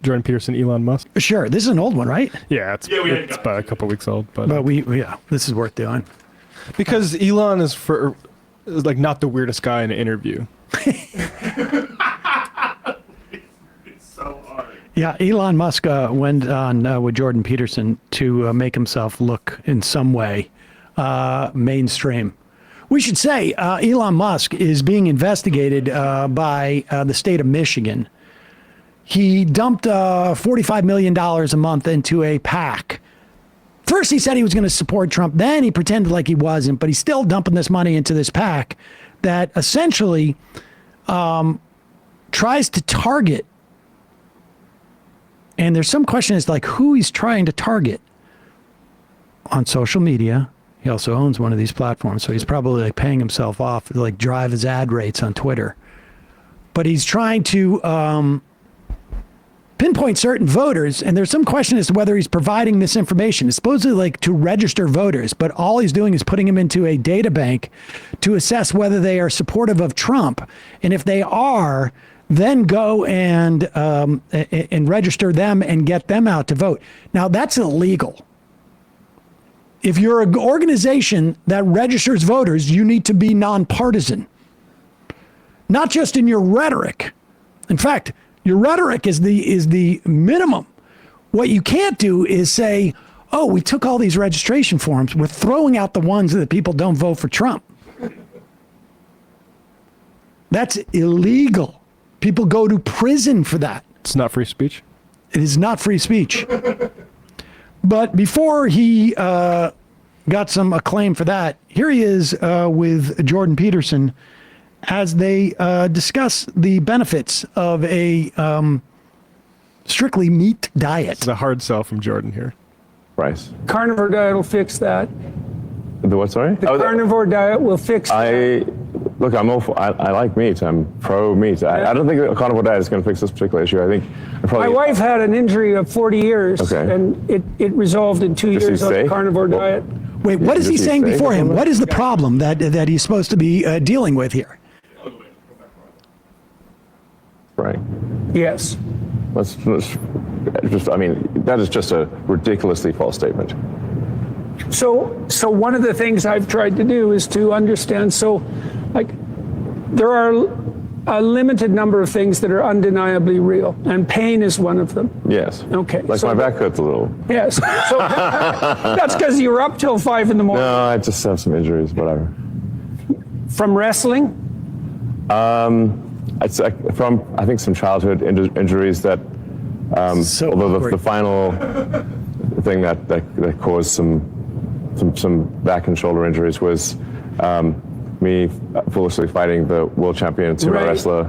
Jordan Peterson, Elon Musk? Sure. This is an old one, right? Yeah, it's about a couple weeks old. But This is worth doing. Because Elon is like not the weirdest guy in an interview. Yeah, Elon Musk went on with Jordan Peterson to make himself look in some way mainstream. We should say Elon Musk is being investigated by the state of Michigan. He dumped $45 million a month into a PAC. First, he said he was going to support Trump. Then he pretended like he wasn't, but he's still dumping this money into this PAC that essentially tries to target. And there's some question as to like who he's trying to target on social media. He also owns one of these platforms, so he's probably like paying himself off to like drive his ad rates on Twitter. But he's trying to pinpoint certain voters, and there's some question as to whether he's providing this information. It's supposedly like to register voters, but all he's doing is putting them into a data bank to assess whether they are supportive of Trump. And if they are, then go and register them and get them out to vote. Now, that's illegal. If you're an organization that registers voters, you need to be nonpartisan, not just in your rhetoric. In fact, your rhetoric is the minimum. What you can't do is say, oh, we took all these registration forms. We're throwing out the ones that people don't vote for Trump. That's illegal. People go to prison for that. It's not free speech? It is not free speech. But before he got some acclaim for that, here he is with Jordan Peterson as they discuss the benefits of a strictly meat diet. It's a hard sell from Jordan here. Price. Carnivore diet will fix that. The what, sorry? The carnivore diet will fix that. Look, I like meat. I'm pro meat. I don't think a carnivore diet is going to fix this particular issue. I think my wife had an injury of 40 years, and it resolved in 2 years on the carnivore diet. Wait, what is he saying before him? What is the problem that he's supposed to be dealing with here? Right. Yes. Let's just, I mean, that is just a ridiculously false statement. So one of the things I've tried to do is to understand, like, there are a limited number of things that are undeniably real, and pain is one of them. Yes. Okay. Like my back hurts a little. Yes. So that's because you were up till 5 a.m. No, I just have some injuries, whatever. From wrestling? It's from, I think, some childhood injuries that, although the final thing that caused some back and shoulder injuries was me foolishly fighting the world champion sumo wrestler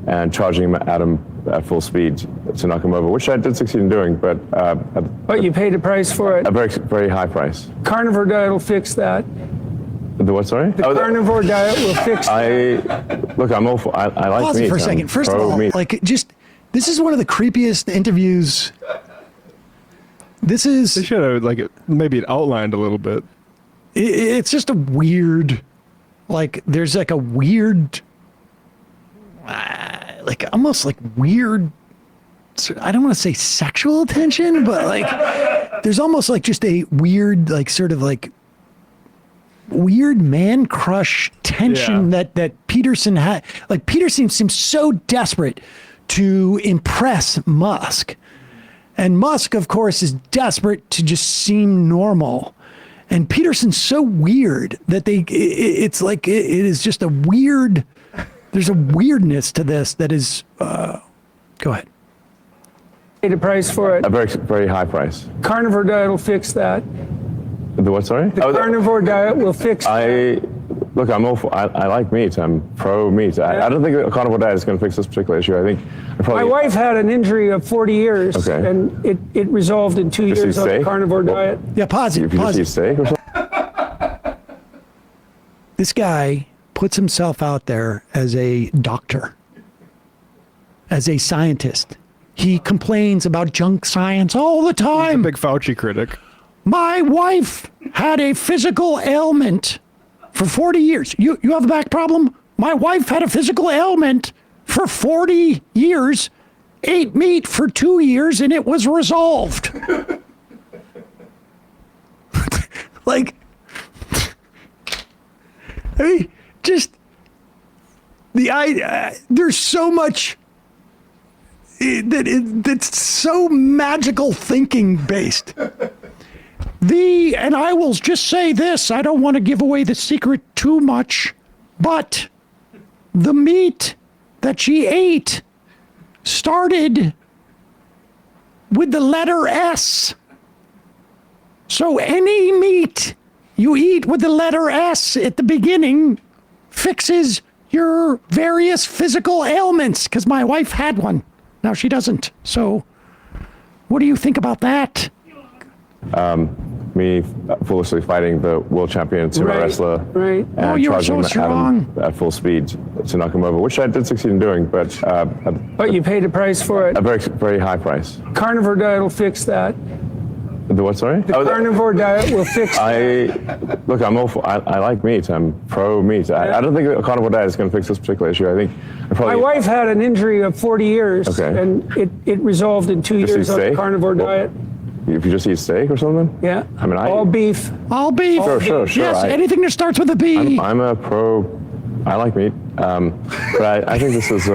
and charging him at him at full speed to knock him over, which I did succeed in doing, but you paid a price for it. A very, very high price. Carnivore diet will fix that. The what, sorry? The carnivore diet will fix that. Look, I'm all for, I like Pause meat. it for a second. First of all, like, this is one of the creepiest interviews. They should have maybe outlined a little bit. It's just a weird, like, there's like a weird, like almost like weird, I don't want to say sexual tension, but like there's almost like just a weird, like sort of like weird man crush tension that Peterson had. Like, Peterson seems so desperate to impress Musk. And Musk, of course, is desperate to just seem normal. And Peterson's so weird that it's like, it is just a weird, there's a weirdness to this that is, go ahead. Paid a price for it. A very, very high price. Carnivore diet will fix that. The what, sorry? The carnivore diet will fix that. Look, I'm all for, I like meat. I'm pro meat. I don't think a carnivore diet is going to fix this particular issue. I think my wife had an injury of 40 years, and it resolved in 2 years on the carnivore diet. Yeah, pause it. Pause it. Steak or something? This guy puts himself out there as a doctor, as a scientist. He complains about junk science all the time. He's a big Fauci critic. My wife had a physical ailment for 40 years. You have a back problem? My wife had a physical ailment for 40 years, ate meat for 2 years and it was resolved. Like, I mean, just there's so much that's so magical thinking based. And I will just say this, I don't want to give away the secret too much, but the meat that she ate started with the letter S. So any meat you eat with the letter S at the beginning fixes your various physical ailments, because my wife had one. Now she doesn't. So what do you think about that? Me foolishly fighting the world champion sumo wrestler. Right. And you were charging so him at strong. at full speed to knock him over, which I did succeed in doing, but But you paid a price for it. a very, very high price. Carnivore diet will fix that. The what, sorry? The carnivore diet will fix that. Look, I'm all for, I like meat. I'm pro meat. I don't think a carnivore diet is going to fix this particular issue. I think My wife had an injury of 40 years, Okay. and it resolved in 2 Just years eat on the steak? carnivore diet. if you just eat steak or something. Yeah. I mean, all beef. All beef. Sure. Yes, anything that starts with a B. I'm a pro. I like meat, but I think this is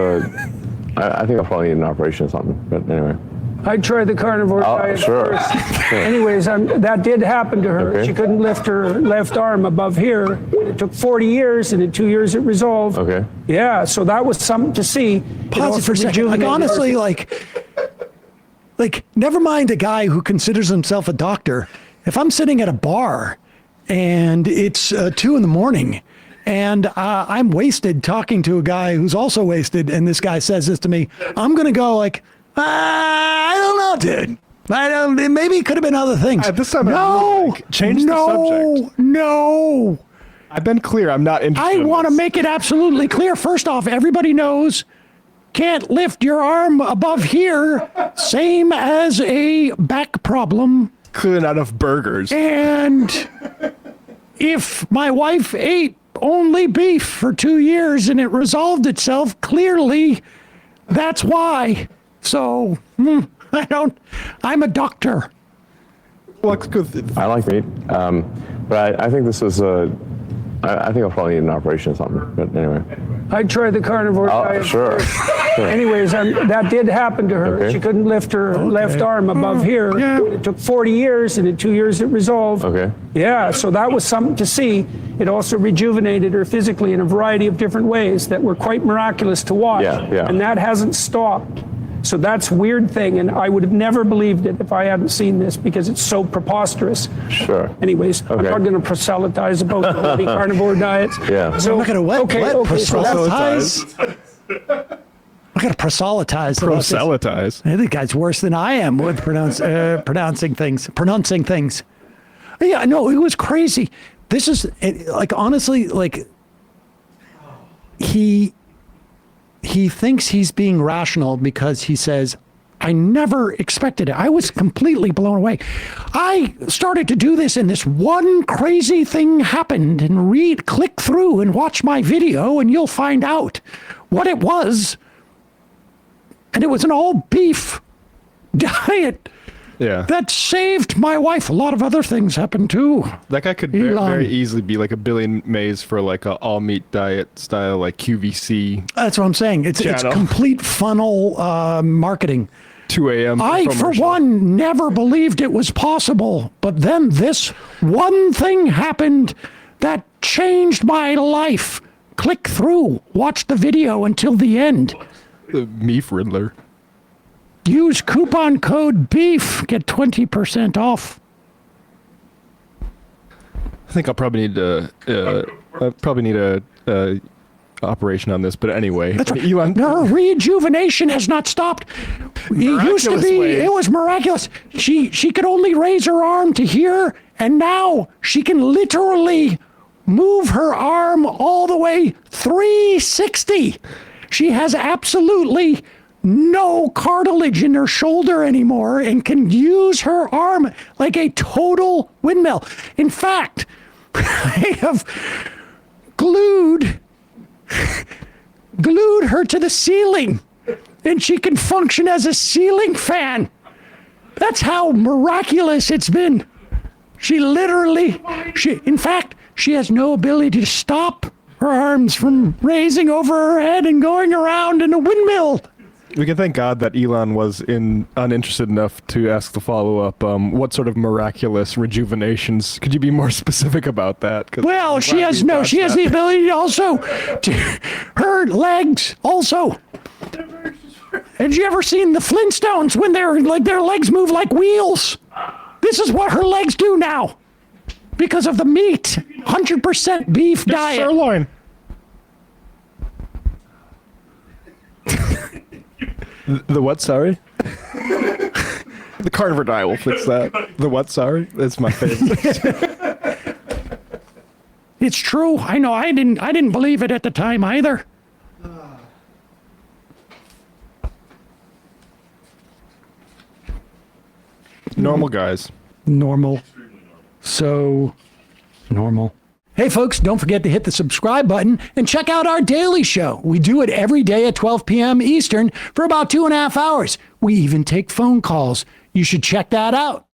I think I'll probably need an operation or something. But anyway. I'd try the carnivore diet sure. first. Sure. Anyways, that did happen to her. Okay. She couldn't lift her left arm above here. It took 40 years, and in 2 years it resolved. Okay. Yeah, so that was something to see. Pause it for a second. Like, honestly, like, never mind a guy who considers himself a doctor. If I'm sitting at a bar and it's 2 a.m. and I'm wasted talking to a guy who's also wasted, and this guy says this to me, I'm going to go like, I don't know, dude. Maybe it could have been other things. At this time, change the subject. No. I've been clear. I'm not interested. I want to make it absolutely clear. First off, everybody knows can't lift your arm above here. Same as a back problem. Clearly not enough burgers. And if my wife ate only beef for 2 years and it resolved itself, clearly that's why. So, I'm a doctor. I like meat, but I think this is I think I'll probably need an operation or something. But anyway. I'd try the carnivore diet. Sure. Anyways, that did happen to her. Okay. She couldn't lift her left arm above here. Yeah. It took 40 years, and in 2 years it resolved. Okay. Yeah, so that was something to see. It also rejuvenated her physically in a variety of different ways that were quite miraculous to watch. Yeah. And that hasn't stopped. So that's a weird thing, and I would have never believed it if I hadn't seen this because it's so preposterous. Sure. Anyways, I'm not going to proselytize about the bloody carnivore diets. Yeah. So, I'm not going to Proselytize. I'm going to proselytize. Proselytize. I think guy's worse than I am with pronouncing things. Yeah, no, it was crazy. This is like, honestly, like he thinks he's being rational because he says, I never expected it. I was completely blown away. I started to do this and this one crazy thing happened, and click through and watch my video and you'll find out what it was. And it was an all beef diet. Yeah. That saved my wife. A lot of other things happened too. That guy could Elon. very easily be like a Billy Mays for like a all meat diet style, like QVC. That's what I'm saying. It's complete funnel marketing. 2 a.m. I, for commercial. one, never believed it was possible. But then this one thing happened that changed my life. Click through, watch the video until the end. The Meef Riddler. Use coupon code BEEF, get 20% off. I think I'll probably need a operation on this, but anyway. That's right. Elon, Her rejuvenation has not stopped. It used to be, ways. it was miraculous. She could only raise her arm to here, and now she can literally move her arm all the way 360. She has absolutely no cartilage in her shoulder anymore and can use her arm like a total windmill. In fact, I have glued her to the ceiling and she can function as a ceiling fan. That's how miraculous it's been. In fact, she has no ability to stop her arms from raising over her head and going around in a windmill. We can thank God that Elon was uninterested enough to ask the follow-up, what sort of miraculous rejuvenations? Could you be more specific about that? Well, she has the ability her legs also. Have you ever seen the Flintstones when their legs move like wheels? This is what her legs do now. Because of the meat, 100% beef diet. Sirloin. The what, sorry? The carnivore diet will fix that. The what, sorry? That's my favorite. It's true. I know. I didn't believe it at the time either. Normal guys. Normal. So normal. Hey folks, don't forget to hit the subscribe button and check out our daily show. We do it every day at 12 p.m. Eastern for about 2.5 hours. We even take phone calls. You should check that out.